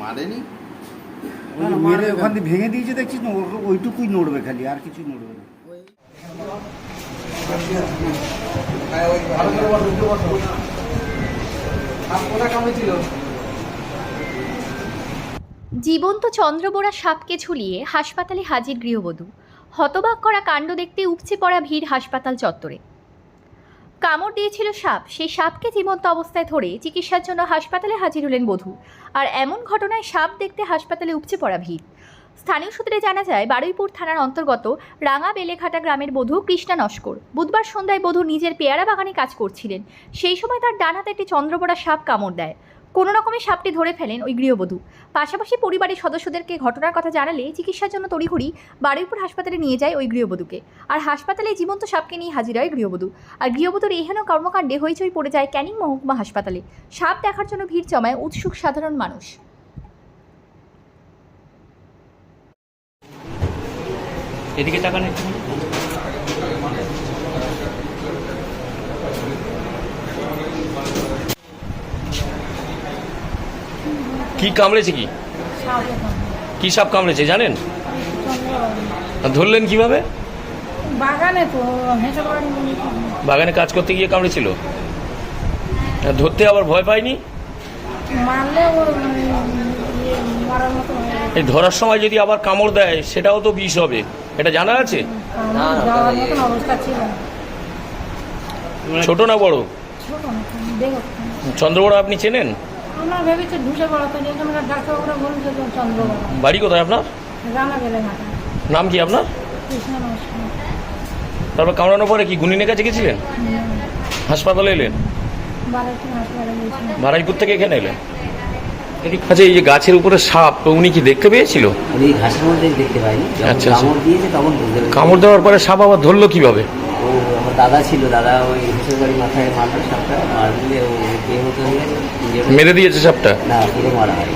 মারেনি, মেরে ওখান থেকে ভেঙে দিয়েছে দেখছিস না, ওইটুকুই নড়বে খালি, আর কিছু নড়বে না। জীবন্ত চন্দ্রবোরা সাপকে ঝুলিয়ে হাসপাতালে হাজির গৃহবধূ। হতবাক করা কাণ্ড দেখতে উপচে পড়া ভিড় হাসপাতাল চত্বরে। কামড় দিয়েছিল সাপ, সেই সাপকে জীবন্ত অবস্থায় ধরে চিকিৎসার জন্য হাসপাতালে হাজির হলেন বধূ। আর এমন ঘটনায় সাপ দেখতে হাসপাতালে উপচে পড়া ভিড়। স্থানীয় সূত্রে জানা যায়, বারুইপুর থানার অন্তর্গত রাঙা বেলেঘাটা গ্রামের বধূ কৃষ্ণা নস্কর বুধবার সন্ধ্যায় বধূ নিজের পেয়ারা বাগানে কাজ করছিলেন। সেই সময় তার ডান হাতে একটি চন্দ্রবোরা সাপ কামড় দেয়। কোনো রকমে সাপটি ধরে ফেলেন ওই গৃহবধূ। পাশাপাশি পরিবারের সদস্যদেরকে ঘটনার কথা জানালে চিকিৎসার জন্য তড়িঘড়ি বারুইপুর হাসপাতালে নিয়ে যায় ওই গৃহবধূকে। আর হাসপাতালে জীবন্ত সাপকে নিয়ে হাজির হয় গৃহবধূ। আর গৃহবধূর এহেন কর্মকাণ্ডে হইচই পড়ে যায় ক্যানিং মহকুমা হাসপাতালে। সাপ দেখার জন্য ভিড় জমায় উৎসুক সাধারণ মানুষ। এদিকে টাকা নেই। কি কামড়েছে? কি সাপ কামড়েছে জানেন? ধরলেন কিভাবে? বাগানে তো বাগানে কাজ করতে গিয়ে কামড়েছিল। ধরতে আবার ভয় পায়নি? মারলে মারার মতো এই ধরার সময় যদি আবার কামড় দেয় সেটাও তো বিষ হবে, এটা জানা আছে? যাওয়ার মতন অবস্থা ছিল। ছোট না বড়? ছোট না, দেখো চন্দ্রবোরা আপনি চেনেন? আমরা ভেবেছি ঢুসে পড়াতে, এখানকার ডাক্তারবাবুরা বলছে যে চন্দ্রবাবু। বাড়ি কোথায় আপনার? রানা গেলে ঘাটা। নাম কি আপনার? কৃষ্ণ নমস্কার। তারপর কামড়ানোর পরে কি গুনিনের কাছে গেছিলেন? হাসপাতালে এলেন? বারোটি হাসপাতালে গেছিলাম। বারুইপুর থেকে এখানে এলেন? আচ্ছা, এই যে গাছের উপরে সাপ, তো উনি কি দেখতে পেয়েছিল? উনি ঘাসের মধ্যে দেখতে পাইনি, আচ্ছা, কামড় দিয়েছে তখন বুঝতে পেরেছি। কামড় দেওয়ার পরে সাপ আবার ধরলো কিভাবে? ও আমার দাদা ছিল, দাদা ওই ঘুষের বাড়ি মাথায় মারলো সাপটা, মারলে ও কে হতে হয়ে গেছে। মেরে দিয়েছে সাপটা? না, পুরো মারা হয়।